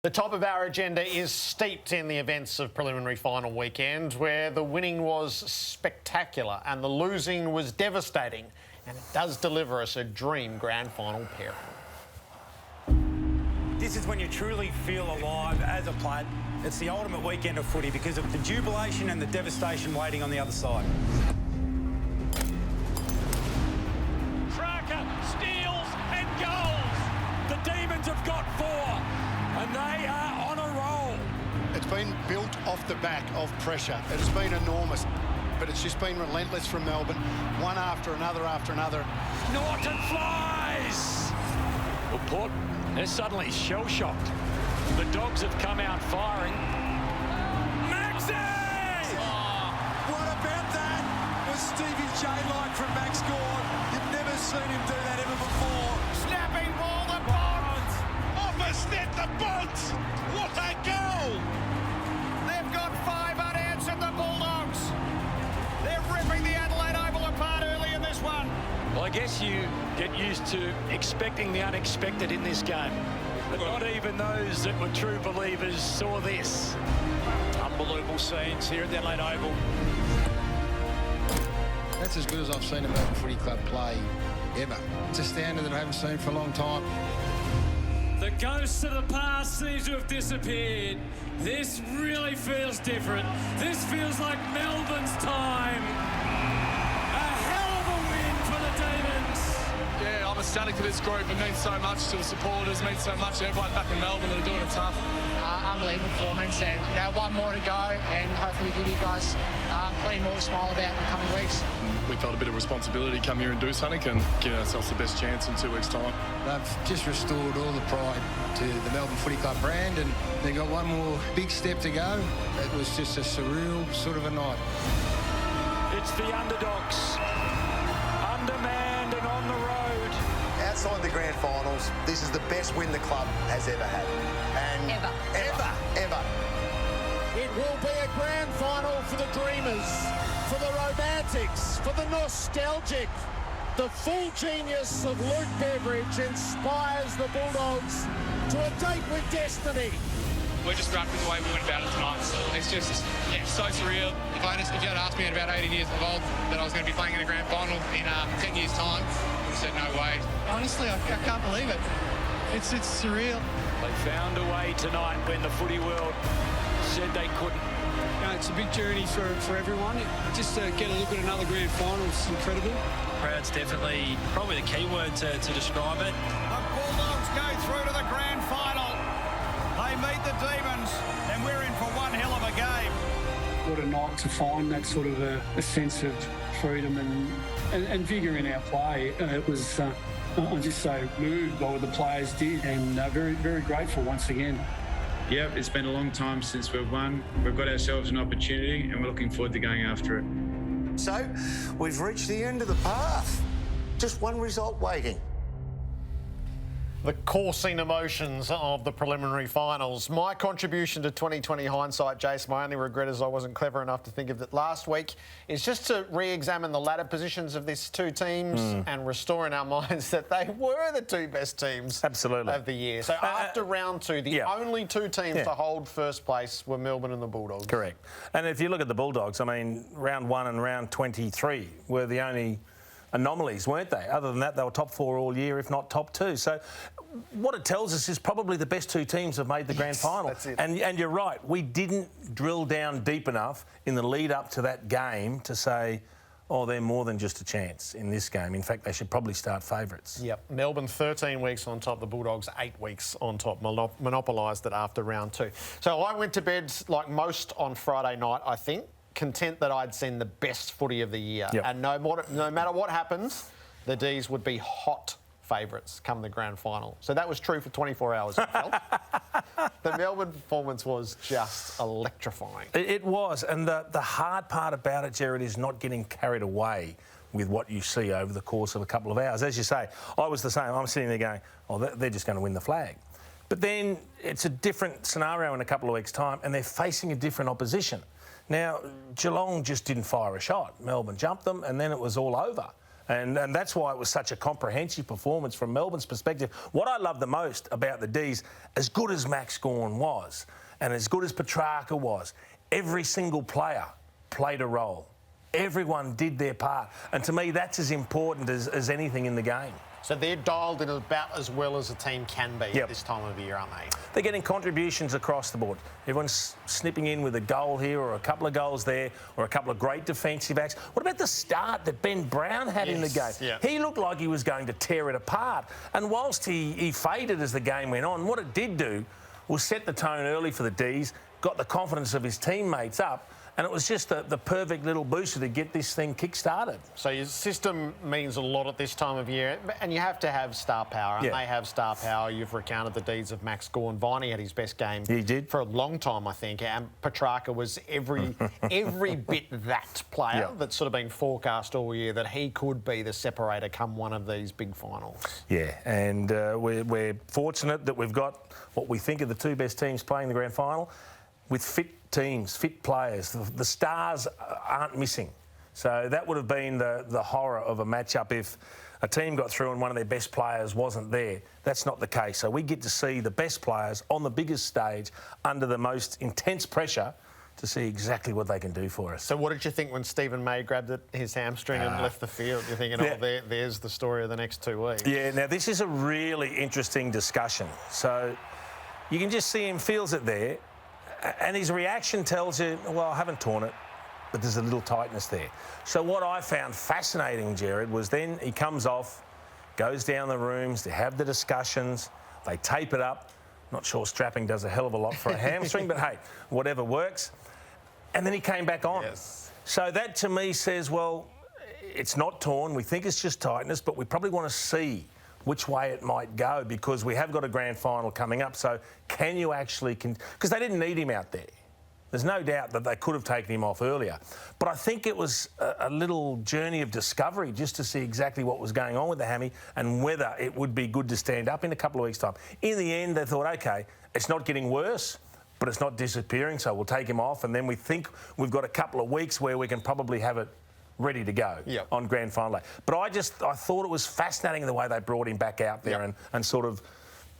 The top of our agenda is steeped in the events of preliminary final weekend, where the winning was spectacular and the losing was devastating, and it does deliver us a dream grand final pairing. This is when you truly feel alive as a player. It's the ultimate weekend of footy because of the jubilation and the devastation waiting on the other side. Tracker steals and goals. The Demons have got 4 and they are on a roll. It's been built off the back of pressure. It has been enormous, but it's just been relentless from Melbourne, one after another after another. Norton flies. Well, Port, they're suddenly shell-shocked. The Dogs have come out firing. Maxi! Oh, what about that? Was Stevie J like from Max Gawn? You've never seen him do that ever before. Snapping ball, the Bonds! Off-a-step, the Bonds! What a goal! They've got 5 unanswered, the Bulldogs. They're ripping the Adelaide Oval apart early in this one. Well, I guess you get used to expecting the unexpected in this game. But not even those that were true believers saw this. Unbelievable scenes here at the Adelaide Oval. That's as good as I've seen a Melbourne Footy Club play ever. It's a standard that I haven't seen for a long time. The ghosts of the past seem to have disappeared. This really feels different. This feels like Melbourne's time. A hell of a win for the Demons. Yeah, I'm ecstatic for this group. It means so much to the supporters, means so much to everyone back in Melbourne that are doing it tough. Unbelievable performance, and one more to go, and hopefully give you guys plenty more to smile about in the coming weeks. We felt a bit of responsibility to come here and do something and give ourselves the best chance in 2 weeks' time. They've just restored all the pride to the Melbourne Footy Club brand, and they've got one more big step to go. It was just a surreal sort of a night. It's the underdogs, undermanned and on the road. Outside the grand finals, this is the best win the club has ever had. And ever. It will be a grand final for the dreamers, for the romantics, for the nostalgic. The full genius of Luke Beveridge inspires the Bulldogs to a date with destiny. We're just wrapped with the way we went about it tonight. It's just, so surreal. If you had asked me at about 18 years old that I was going to be playing in a grand final in 10 years' time, I would have said no way. Honestly, I can't believe it. It's surreal. They found a way tonight when the footy world said they couldn't. It's a big journey for everyone. Just to get a look at another grand final is incredible. Proud's definitely probably the key word to describe it. The Bulldogs go through to the grand final. They meet the Demons, and we're in for one hell of a game. What a night to find that sort of a sense of freedom and vigour in our play. It was. I'm just so moved by what the players did, and very, very grateful once again. Yep, it's been a long time since we've won. We've got ourselves an opportunity and we're looking forward to going after it. So, we've reached the end of the path. Just one result waiting. The coursing emotions of the preliminary finals. My contribution to 2020 hindsight, Jace, my only regret is I wasn't clever enough to think of it last week, is just to re-examine the ladder positions of these two teams and restore in our minds that they were the 2 best teams of the year. So after round 2, the only 2 teams to hold first place were Melbourne and the Bulldogs. Correct. And if you look at the Bulldogs, I mean, round 1 and round 23 were the only anomalies, weren't they? Other than that, they were top 4 all year, if not top 2. So what it tells us is probably the best 2 teams have made the grand final. That's it. And you're right, we didn't drill down deep enough in the lead up to that game to say, oh, they're more than just a chance in this game. In fact, they should probably start favourites. Yep. Melbourne 13 weeks on top, the Bulldogs 8 weeks on top, monopolised it after round 2. So I went to bed like most on Friday night, I think, content that I'd seen the best footy of the year. Yep. And no matter what happens, the D's would be hot favourites come the grand final. So that was true for 24 hours, I felt. The Melbourne performance was just electrifying. It was, and the hard part about it, Jared, is not getting carried away with what you see over the course of a couple of hours. As you say, I was the same. I'm sitting there going, oh, they're just going to win the flag. But then it's a different scenario in a couple of weeks' time, and they're facing a different opposition. Now, Geelong just didn't fire a shot. Melbourne jumped them, and then it was all over. And that's why it was such a comprehensive performance from Melbourne's perspective. What I love the most about the D's, as good as Max Gawn was, and as good as Petrarca was, every single player played a role. Everyone did their part. And to me, that's as important as anything in the game. So they're dialed in about as well as a team can be at this time of the year, aren't they? They're getting contributions across the board. Everyone's snipping in with a goal here or a couple of goals there or a couple of great defensive acts. What about the start that Ben Brown had in the game? Yeah. He looked like he was going to tear it apart. And whilst he faded as the game went on, what it did do was set the tone early for the D's, got the confidence of his teammates up, and it was just the perfect little booster to get this thing kick-started. So your system means a lot at this time of year, and you have to have star power, and they have star power. You've recounted the deeds of Max Gawn. Viney had his best game for a long time, I think, and Petrarca was every bit that player that's sort of been forecast all year, that he could be the separator come one of these big finals. Yeah, and we're fortunate that we've got what we think are the two best teams playing the grand final, with fit teams, fit players. The stars aren't missing. So that would have been the horror of a matchup if a team got through and one of their best players wasn't there. That's not the case. So we get to see the best players on the biggest stage under the most intense pressure to see exactly what they can do for us. So what did you think when Stephen May grabbed his hamstring and left the field? You're thinking, there's the story of the next 2 weeks. Yeah, now this is a really interesting discussion. So you can just see him feels it there, and his reaction tells you, well, I haven't torn it, but there's a little tightness there. So what I found fascinating, Jared, was then he comes off, goes down the rooms, they have the discussions, they tape it up. Not sure strapping does a hell of a lot for a hamstring, but hey, whatever works. And then he came back on. Yes. So that to me says, well, it's not torn. We think it's just tightness, but we probably want to see which way it might go, because we have got a grand final coming up. So can you actually... Because they didn't need him out there. There's no doubt that they could have taken him off earlier. But I think it was a little journey of discovery just to see exactly what was going on with the hammy and whether it would be good to stand up in a couple of weeks' time. In the end, they thought, OK, it's not getting worse, but it's not disappearing, so we'll take him off. And then we think we've got a couple of weeks where we can probably have it ready to go on grand final day. But I thought it was fascinating the way they brought him back out there and sort of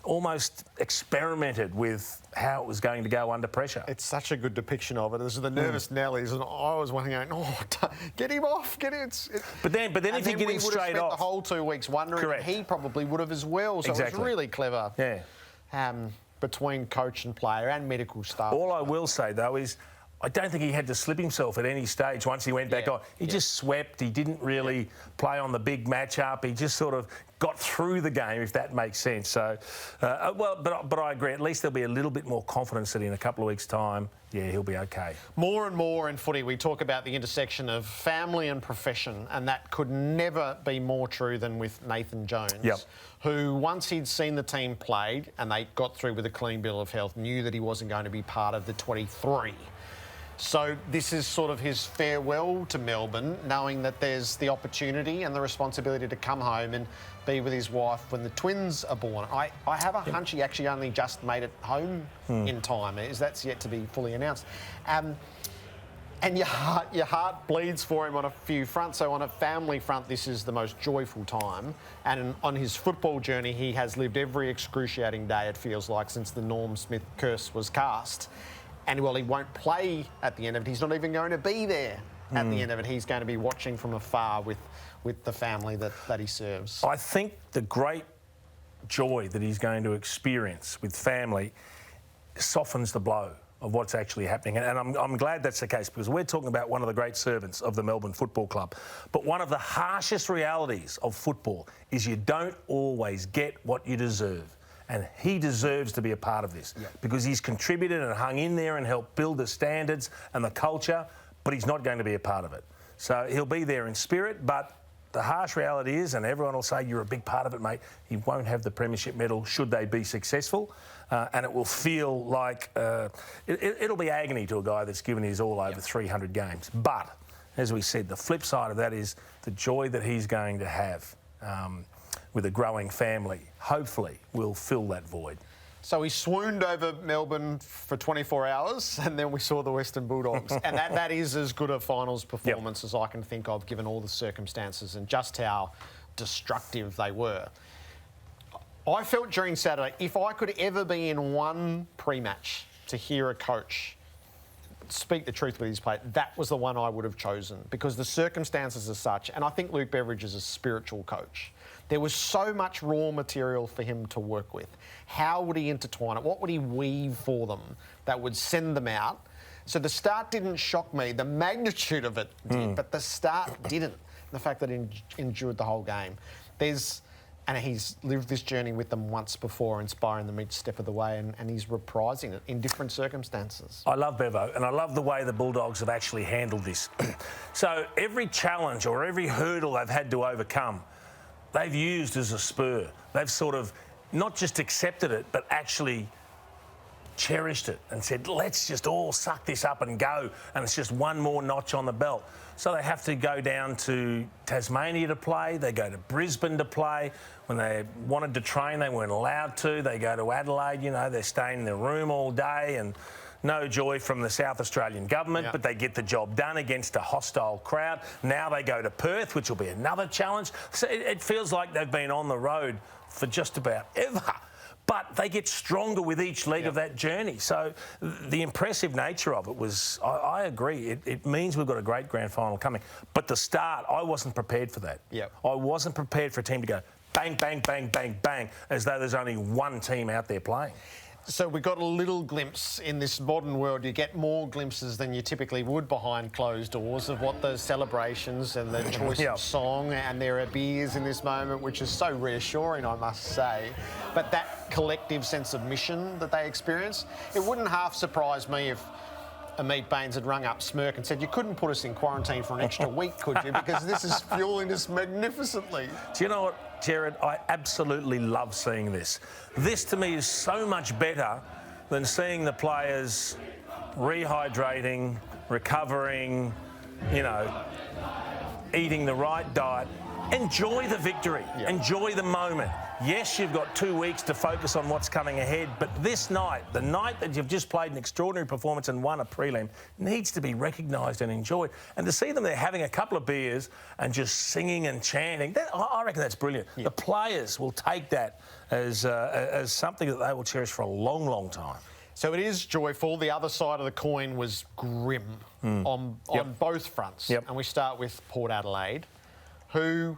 almost experimented with how it was going to go under pressure. It's such a good depiction of it. This is the nervous Nellies, and I was wondering, get him off, get it. But then if you get him straight off, the whole 2 weeks wondering, and he probably would have as well. So it was really clever. Yeah. Between coach and player and medical staff. All I will say though is, I don't think he had to slip himself at any stage once he went back on. He just swept. He didn't really play on the big matchup. He just sort of got through the game, if that makes sense. So, but I agree. At least there'll be a little bit more confidence that in a couple of weeks' time, he'll be okay. More and more in footy, we talk about the intersection of family and profession, and that could never be more true than with Nathan Jones, who once he'd seen the team played and they got through with a clean bill of health, knew that he wasn't going to be part of the 23. So this is sort of his farewell to Melbourne, knowing that there's the opportunity and the responsibility to come home and be with his wife when the twins are born. I have a hunch he actually only just made it home in time. That's yet to be fully announced. And your heart bleeds for him on a few fronts. So on a family front, this is the most joyful time. And on his football journey, he has lived every excruciating day, it feels like, since the Norm Smith curse was cast. And while he won't play at the end of it, he's not even going to be there at the end of it. He's going to be watching from afar with the family that he serves. I think the great joy that he's going to experience with family softens the blow of what's actually happening. And I'm glad that's the case, because we're talking about one of the great servants of the Melbourne Football Club. But one of the harshest realities of football is you don't always get what you deserve. And he deserves to be a part of this because he's contributed and hung in there and helped build the standards and the culture, but he's not going to be a part of it. So he'll be there in spirit, but the harsh reality is, and everyone will say, you're a big part of it, mate, he won't have the premiership medal should they be successful, and it will feel like it'll be agony to a guy that's given his all over 300 games. But, as we said, the flip side of that is the joy that he's going to have with a growing family, hopefully, will fill that void. So he swooned over Melbourne for 24 hours, and then we saw the Western Bulldogs. And that is as good a finals performance as I can think of, given all the circumstances and just how destructive they were. I felt during Saturday, if I could ever be in one pre-match to hear a coach speak the truth with his play, that was the one I would have chosen, because the circumstances are such, and I think Luke Beveridge is a spiritual coach. There was so much raw material for him to work with. How would he intertwine it? What would he weave for them that would send them out? So the start didn't shock me. The magnitude of it did, but the start didn't. The fact that he endured the whole game. And he's lived this journey with them once before, inspiring them each step of the way, and he's reprising it in different circumstances. I love Bevo, and I love the way the Bulldogs have actually handled this. So every challenge or every hurdle they've had to overcome, they've used as a spur. They've sort of not just accepted it, but actually cherished it and said, let's just all suck this up and go, and it's just one more notch on the belt. So they have to go down to Tasmania to play, they go to Brisbane to play. When they wanted to train, they weren't allowed to. They go to Adelaide, you know, they're staying in their room all day, and no joy from the South Australian government, but they get the job done against a hostile crowd. Now they go to Perth, which will be another challenge. So it feels like they've been on the road for just about ever. But they get stronger with each leg of that journey. So the impressive nature of it was, I agree, it means we've got a great grand final coming. But the start, I wasn't prepared for that. I wasn't prepared for a team to go bang, bang, bang, bang, bang, as though there's only one team out there playing. So we got a little glimpse in this modern world. You get more glimpses than you typically would behind closed doors of what the celebrations and the choice of song, and there are beers in this moment, which is so reassuring, I must say. But that collective sense of mission that they experience, it wouldn't half surprise me if Amit Baines had rung up Smirk and said, you couldn't put us in quarantine for an extra week, could you? Because this is fueling us magnificently. Do you know what, Jared? I absolutely love seeing this. This, to me, is so much better than seeing the players rehydrating, recovering, you know, eating the right diet. Enjoy the victory. Enjoy the moment. Yes, you've got 2 weeks to focus on what's coming ahead, but this night, the night that you've just played an extraordinary performance and won a prelim, needs to be recognised and enjoyed. And to see them there having a couple of beers and just singing and chanting, I reckon that's brilliant. The players will take that as something that they will cherish for a long, long time. So it is joyful. The other side of the coin was grim on both fronts. And we start with Port Adelaide, who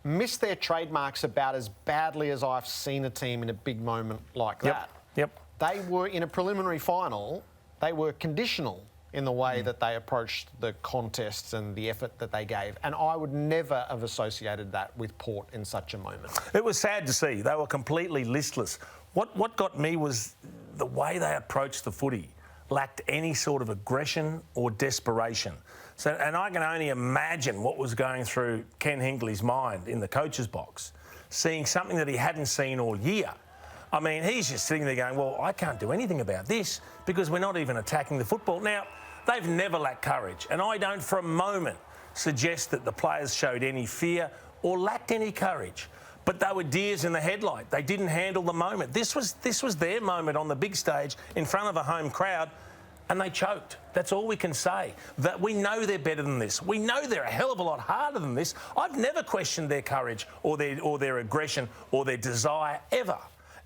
missed their trademarks about as badly as I've seen a team in a big moment like that. They were, in a preliminary final, they were conditional in the way that they approached the contests and the effort that they gave. And I would never have associated that with Port in such a moment. It was sad to see. They were completely listless. What got me was the way they approached the footy lacked any sort of aggression or desperation. So, and I can only imagine what was going through Ken Hinkley's mind in the coach's box, seeing something that he hadn't seen all year. I mean, he's just sitting there going, well, I can't do anything about this because we're not even attacking the football. Now, they've never lacked courage, and I don't for a moment suggest that the players showed any fear or lacked any courage. But they were deers in the headlight. They didn't handle the moment. This was their moment on the big stage in front of a home crowd, and they choked. That's all we can say. That we know they're better than this. We know they're a hell of a lot harder than this. I've never questioned their courage or their aggression or their desire ever.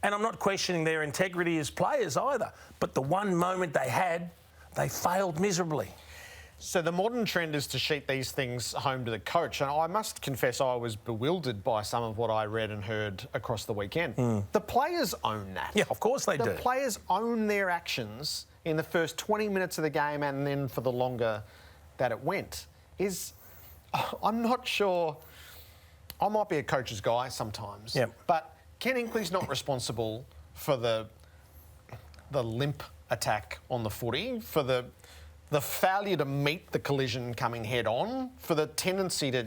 And I'm not questioning their integrity as players either. But the one moment they had, they failed miserably. So the modern trend is to sheet these things home to the coach. And I must confess I was bewildered by some of what I read and heard across the weekend. The players own that. Yeah, of course they do. The players own their actions in the first 20 minutes of the game and then for the longer that it went. I'm not sure. I might be a coach's guy sometimes. But Ken Hinkley's not responsible for the limp attack on the footy, for the failure to meet the collision coming head on, for the tendency to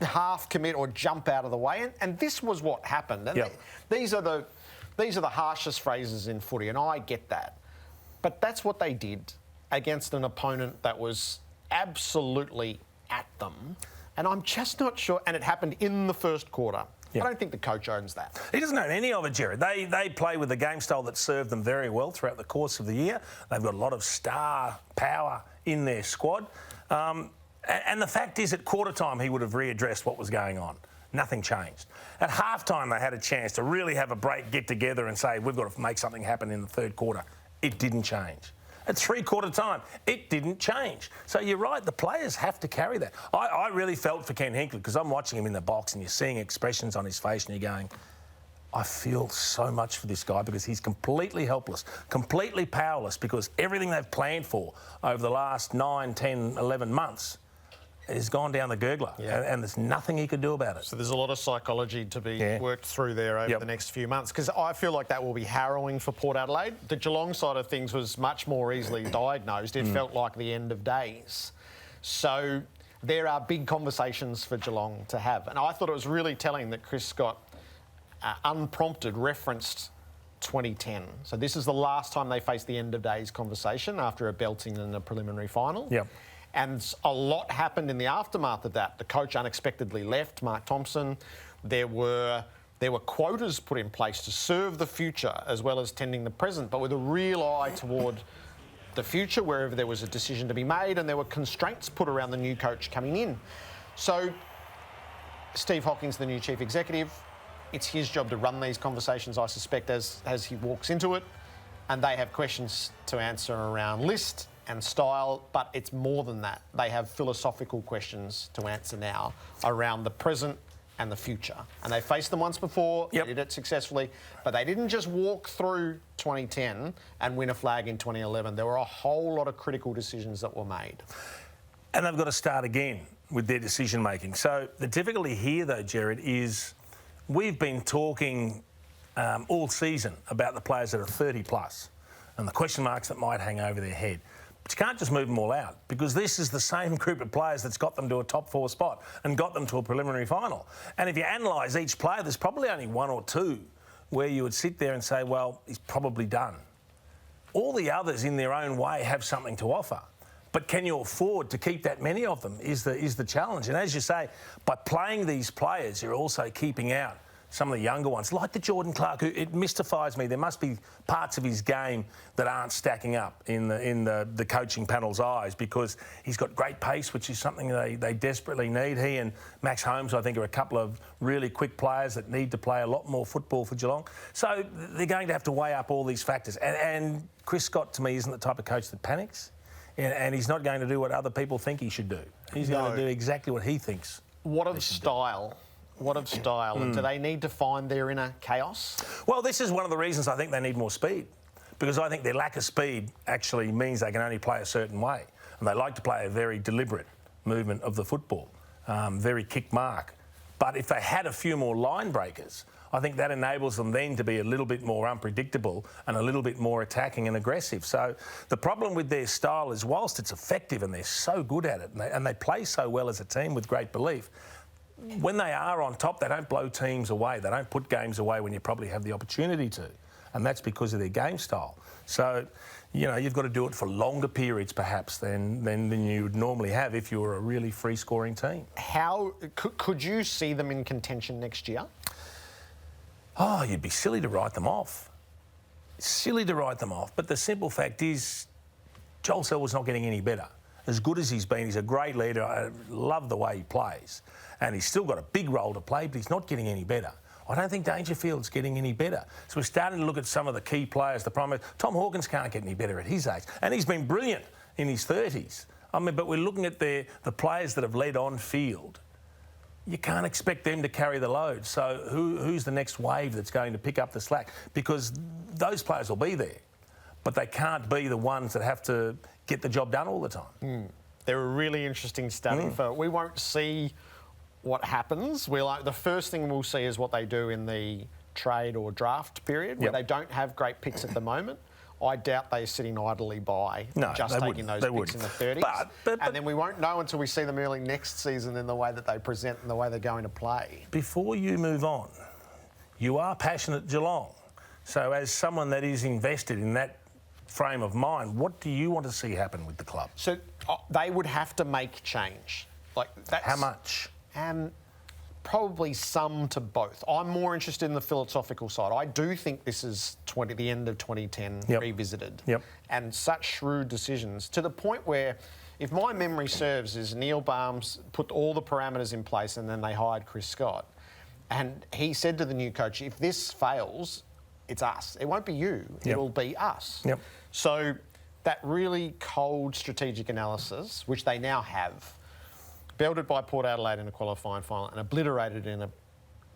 half commit or jump out of the way. And this was what happened. And these are the harshest phrases in footy, and I get that. But that's what they did against an opponent that was absolutely at them. And I'm just not sure. And it happened in the first quarter. I don't think the coach owns that. He doesn't own any of it, Jared. They play with a game style that served them very well throughout the course of the year. They've got a lot of star power in their squad. And the fact is, at quarter time, he would have readdressed what was going on. Nothing changed. At halftime, they had a chance to really have a break, get together and say, we've got to make something happen in the third quarter. It didn't change. At three-quarter time, it didn't change. So you're right, the players have to carry that. I really felt for Ken Hinkley, because I'm watching him in the box and you're seeing expressions on his face and you're going, I feel so much for this guy, because he's completely helpless, completely powerless, because everything they've planned for over the last 9, 10, 11 months has gone down the gurgler, and there's nothing he could do about it. So there's a lot of psychology to be worked through there over the next few months, because I feel like that will be harrowing for Port Adelaide. The Geelong side of things was much more easily diagnosed. It felt like the end of days. So there are big conversations for Geelong to have. And I thought it was really telling that Chris Scott, unprompted, referenced 2010. So this is the last time they faced the end of days conversation after a belting in a preliminary final. Yep. And a lot happened in the aftermath of that. The coach unexpectedly left, Mark Thompson. There were quotas put in place to serve the future as well as tending the present, but with a real eye toward the future wherever there was a decision to be made, and there were constraints put around the new coach coming in. So Steve Hocking's the new chief executive. It's his job to run these conversations, I suspect, as he walks into it. And they have questions to answer around list and style, but it's more than that. They have philosophical questions to answer now around the present and the future. And they faced them once before, they did it successfully, but they didn't just walk through 2010 and win a flag in 2011. There were a whole lot of critical decisions that were made. And they've got to start again with their decision making. So the difficulty here, though, Jared, is we've been talking all season about the players that are 30 plus and the question marks that might hang over their head. But you can't just move them all out, because this is the same group of players that's got them to a top 4 spot and got them to a preliminary final. And if you analyse each player, there's probably only 1 or 2 where you would sit there and say, well, he's probably done. All the others in their own way have something to offer. But can you afford to keep that many of them is the challenge. And as you say, by playing these players, you're also keeping out some of the younger ones, like the Jordan Clark, who it mystifies me. There must be parts of his game that aren't stacking up in the coaching panel's eyes, because he's got great pace, which is something they desperately need. He and Max Holmes, I think, are a couple of really quick players that need to play a lot more football for Geelong. So they're going to have to weigh up all these factors. And Chris Scott, to me, isn't the type of coach that panics, and he's not going to do what other people think he should do. He's going to do exactly what he thinks. What of style? What of style? And do they need to find their inner chaos? Well, this is one of the reasons I think they need more speed, because I think their lack of speed actually means they can only play a certain way. And they like to play a very deliberate movement of the football, very kick mark. But if they had a few more line breakers, I think that enables them then to be a little bit more unpredictable and a little bit more attacking and aggressive. So the problem with their style is, whilst it's effective and they're so good at it and they play so well as a team with great belief, when they are on top, they don't blow teams away. They don't put games away when you probably have the opportunity to. And that's because of their game style. So, you know, you've got to do it for longer periods, perhaps, than you would normally have if you were a really free-scoring team. How could you see them in contention next year? Oh, you'd be silly to write them off. Silly to write them off. But the simple fact is, Joel Selwood's not getting any better. As good as he's been, he's a great leader. I love the way he plays. And he's still got a big role to play, but he's not getting any better. I don't think Dangerfield's getting any better. So we're starting to look at some of the key players. The problem is Tom Hawkins can't get any better at his age. And he's been brilliant in his 30s. I mean, but we're looking at the players that have led on field. You can't expect them to carry the load. So who's the next wave that's going to pick up the slack? Because those players will be there, but they can't be the ones that have to get the job done all the time. They're a really interesting study. We won't see what happens. The first thing we'll see is what they do in the trade or draft period, where they don't have great picks at the moment. I doubt they're sitting idly by, just taking those picks in the 30s. And then we won't know until we see them early next season in the way that they present and the way they're going to play. Before you move on, you are passionate Geelong. So as someone that is invested in that frame of mind, what do you want to see happen with the club? So they would have to make change. How much? probably some to both. I'm more interested in the philosophical side. I do think this is the end of 2010 revisited. And such shrewd decisions to the point where, if my memory serves, is Neil Barnes put all the parameters in place and then they hired Chris Scott. And he said to the new coach, if this fails, it's us. It won't be you, it'll be us. So that really cold strategic analysis, which they now have, belted by Port Adelaide in a qualifying final and obliterated in a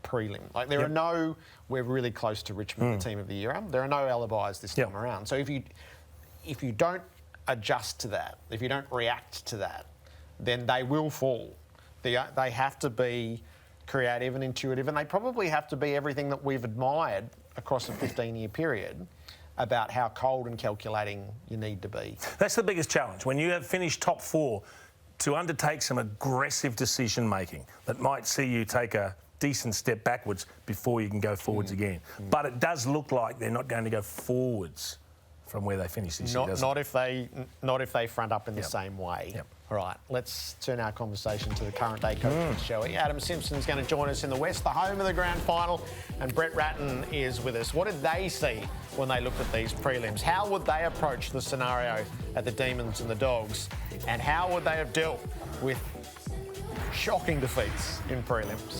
prelim. Like, there are no, we're really close to Richmond, the team of the year. There are no alibis this time around. So if you don't adjust to that, if you don't react to that, then they will fall. They have to be creative and intuitive, and they probably have to be everything that we've admired across a 15-year period about how cold and calculating you need to be. That's the biggest challenge. When you have finished top 4, to undertake some aggressive decision-making that might see you take a decent step backwards before you can go forwards again. But it does look like they're not going to go forwards from where they finished this year, does it? Not if they front up in the same way. All right, let's turn our conversation to the current day coaches, shall we? Adam Simpson's going to join us in the West, the home of the grand final, and Brett Ratton is with us. What did they see when they looked at these prelims? How would they approach the scenario at the Demons and the Dogs? And how would they have dealt with shocking defeats in prelims?